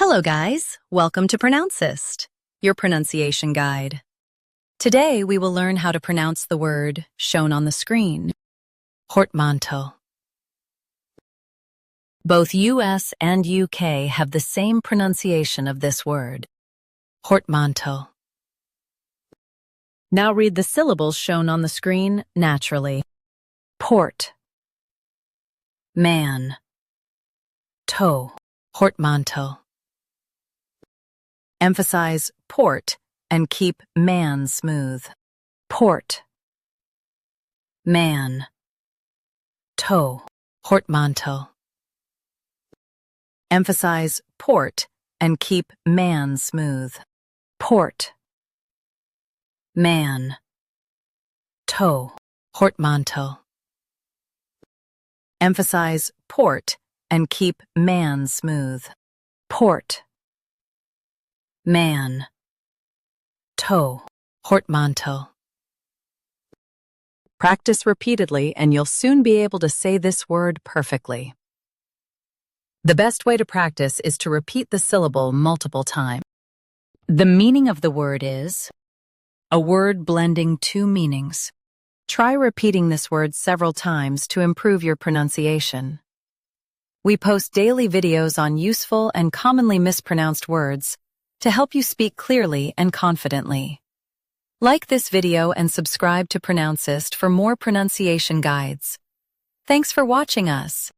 Hello guys, welcome to Pronouncist, your pronunciation guide. Today we will learn how to pronounce the word shown on the screen, portmanteau. Both US and UK have the same pronunciation of this word, portmanteau. Now read the syllables shown on the screen naturally. Port, man, toe, portmanteau. Emphasize port and keep man smooth. Port, man, toe, portmanteau. Emphasize port and keep man smooth. Port, man, toe, portmanteau. Emphasize port and keep man smooth. Port, man, toe, portmanteau. Practice repeatedly and you'll soon be able to say this word perfectly. The best way to practice is to repeat the syllable multiple times. The meaning of the word is a word blending two meanings. Try repeating this word several times to improve your pronunciation. We post daily videos on useful and commonly mispronounced words to help you speak clearly and confidently. Like this video and subscribe to Pronouncist for more pronunciation guides. Thanks for watching us.